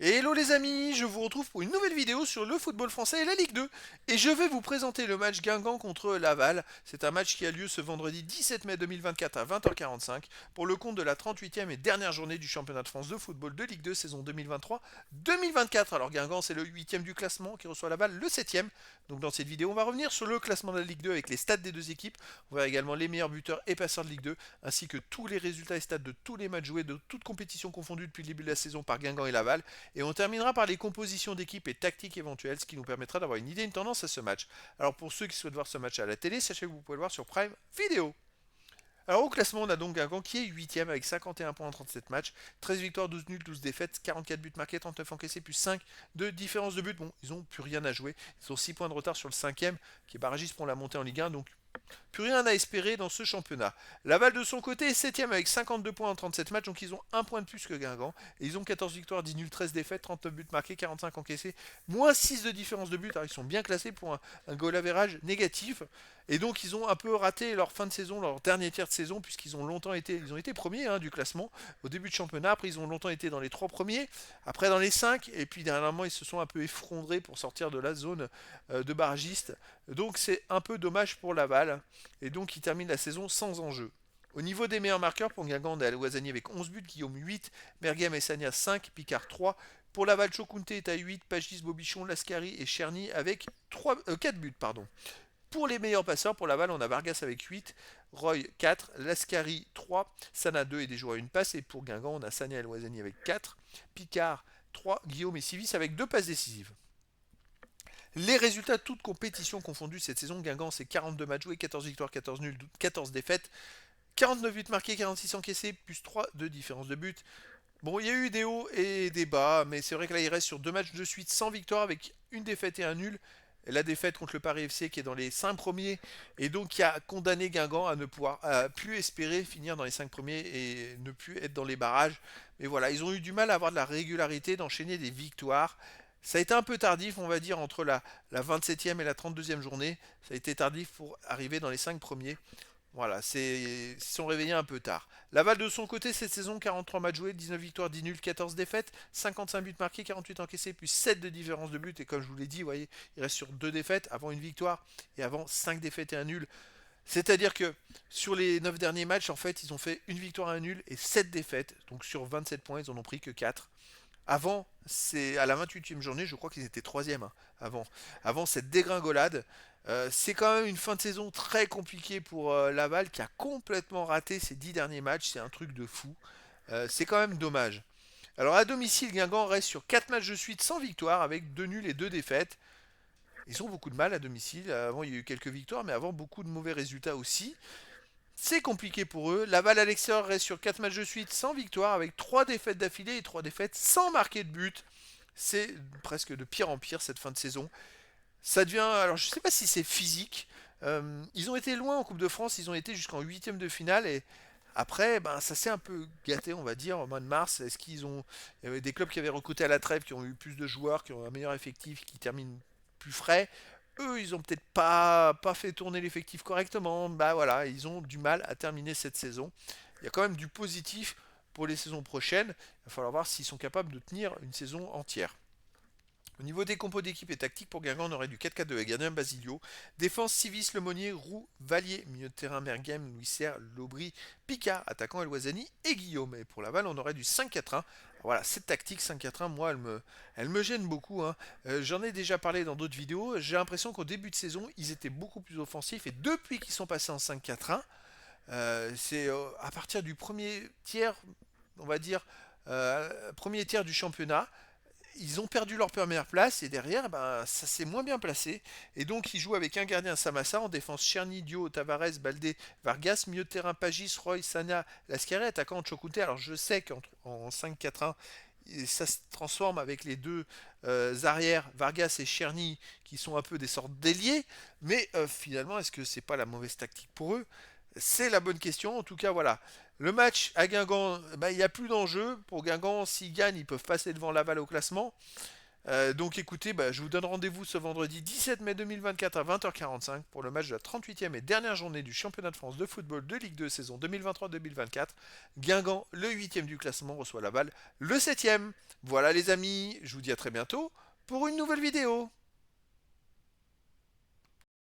Et hello les amis, je vous retrouve pour une nouvelle vidéo sur le football français et la Ligue 2. Et je vais vous présenter le match Guingamp contre Laval. C'est un match qui a lieu ce vendredi 17 mai 2024 à 20h45 pour le compte de la 38e et dernière journée du championnat de France de football de Ligue 2 saison 2023-2024. Alors Guingamp c'est le 8e du classement qui reçoit Laval le 7e. Donc dans cette vidéo on va revenir sur le classement de la Ligue 2 avec les stats des deux équipes. On verra également les meilleurs buteurs et passeurs de Ligue 2 ainsi que tous les résultats et stats de tous les matchs joués de toutes compétitions confondues depuis le début de la saison par Guingamp et Laval. Et on terminera par les compositions d'équipe et tactiques éventuelles, ce qui nous permettra d'avoir une idée, une tendance à ce match. Alors pour ceux qui souhaitent voir ce match à la télé, sachez que vous pouvez le voir sur Prime Video. Alors au classement, on a donc Guingamp qui est 8ème avec 51 points en 37 matchs, 13 victoires, 12 nuls, 12 défaites, 44 buts marqués, 39 encaissés, plus 5 de différence de but. Bon, ils n'ont plus rien à jouer. Ils ont 6 points de retard sur le 5ème, qui est barragiste pour la montée en Ligue 1, donc plus rien à espérer dans ce championnat. Laval de son côté est 7ème avec 52 points en 37 matchs, donc ils ont un point de plus que Guingamp. Et ils ont 14 victoires, 10 nuls, 13 défaites, 39 buts marqués, 45 encaissés, moins 6 de différence de but. Alors ils sont bien classés pour un goal average négatif. Et donc ils ont un peu raté leur fin de saison, leur dernier tiers de saison, puisqu'ils ont longtemps été, ils ont été premiers du classement au début de championnat. Après ils ont longtemps été dans les 3 premiers, après dans les 5, et puis dernièrement ils se sont un peu effondrés pour sortir de la zone de barragiste. Donc c'est un peu dommage pour Laval. Et donc il termine la saison sans enjeu. Au niveau des meilleurs marqueurs, pour Guingamp, on a Loisani avec 11 buts, Guillaume 8, Merguem et Sagna 5, Picard 3. Pour Laval, Chokunte est à 8, Pagis, Bobichon, Lascari et Cherny avec 4 buts. Pardon. Pour les meilleurs passeurs, pour Laval, on a Vargas avec 8, Roy 4, Lascari 3, Sana 2 et des joueurs à une passe. Et pour Guingamp, on a Sagna et Loisani avec 4, Picard 3, Guillaume et Sivis avec 2 passes décisives. Les résultats, toutes compétitions confondues cette saison, Guingamp c'est 42 matchs joués, 14 victoires, 14 nuls, 14 défaites, 49 buts marqués, 46 encaissés, plus 3 de différence de but. Bon, il y a eu des hauts et des bas, mais c'est vrai que là il reste sur 2 matchs de suite sans victoire avec une défaite et un nul. La défaite contre le Paris FC qui est dans les 5 premiers et donc qui a condamné Guingamp à ne pouvoir plus espérer finir dans les 5 premiers et ne plus être dans les barrages. Mais voilà, ils ont eu du mal à avoir de la régularité, d'enchaîner des victoires. Ça a été un peu tardif, on va dire, entre la 27e et la 32e journée. Ça a été tardif pour arriver dans les 5 premiers. Voilà, ils se sont réveillés un peu tard. Laval de son côté, cette saison, 43 matchs joués, 19 victoires, 10 nuls, 14 défaites, 55 buts marqués, 48 encaissés, plus 7 de différence de but. Et comme je vous l'ai dit, vous voyez, il reste sur 2 défaites, avant une victoire et avant 5 défaites et un nul. C'est-à-dire que sur les 9 derniers matchs, en fait, ils ont fait une victoire, un nul et 7 défaites. Donc sur 27 points, ils en ont pris que 4. Avant, c'est à la 28e journée, je crois qu'ils étaient 3e avant cette dégringolade. C'est quand même une fin de saison très compliquée pour Laval qui a complètement raté ses 10 derniers matchs. C'est un truc de fou. C'est quand même dommage. Alors à domicile, Guingamp reste sur 4 matchs de suite sans victoire avec 2 nuls et 2 défaites. Ils ont beaucoup de mal à domicile. Avant, il y a eu quelques victoires, mais avant, beaucoup de mauvais résultats aussi. C'est compliqué pour eux. Laval à l'extérieur reste sur 4 matchs de suite sans victoire avec 3 défaites d'affilée et 3 défaites sans marquer de but. C'est presque de pire en pire cette fin de saison. Ça devient. Alors je ne sais pas si c'est physique. Ils ont été loin en Coupe de France, ils ont été jusqu'en huitième de finale et après, ben, ça s'est un peu gâté, on va dire, au mois de mars. Est-ce qu'ils ont. Il y avait des clubs qui avaient recruté à la trêve, qui ont eu plus de joueurs, qui ont un meilleur effectif, qui terminent plus frais. Eux, ils ont peut-être pas fait tourner l'effectif correctement. Bah voilà, ils ont du mal à terminer cette saison. Il y a quand même du positif pour les saisons prochaines. Il va falloir voir s'ils sont capables de tenir une saison entière. Au niveau des compos d'équipe et tactique pour Guingamp, on aurait du 4-4-2 avec gardien Basilio. Défense Civis, Lemonnier, Roux, Vallier. Milieu de terrain Mergem, Louis Serre, Lobry, Picard. Attaquant Eloisani et Guillaume. Et pour Laval, on aurait du 5-4-1. Voilà, cette tactique 5-4-1, moi, elle me gêne beaucoup. J'en ai déjà parlé dans d'autres vidéos. J'ai l'impression qu'au début de saison, ils étaient beaucoup plus offensifs. Et depuis qu'ils sont passés en 5-4-1, c'est à partir du premier tiers, on va dire, premier tiers du championnat, ils ont perdu leur première place et derrière, ben, ça s'est moins bien placé. Et donc, ils jouent avec un gardien Samassa en défense Cherny, Dio, Tavares, Baldé, Vargas, milieu de terrain Pagis, Roy, Sana, Lascaré, attaquant Chokunte. Alors, je sais qu'en 5-4-1, ça se transforme avec les deux arrières, Vargas et Cherny, qui sont un peu des sortes d'ailiers. Mais finalement, est-ce que c'est pas la mauvaise tactique pour eux? C'est la bonne question. En tout cas, voilà. Le match à Guingamp, bah, il n'y a plus d'enjeu. Pour Guingamp, s'ils gagnent, ils peuvent passer devant Laval au classement. Donc écoutez, je vous donne rendez-vous ce vendredi 17 mai 2024 à 20h45 pour le match de la 38e et dernière journée du championnat de France de football de Ligue 2 saison 2023-2024. Guingamp, le 8e du classement, reçoit la balle, le 7e. Voilà les amis, je vous dis à très bientôt pour une nouvelle vidéo.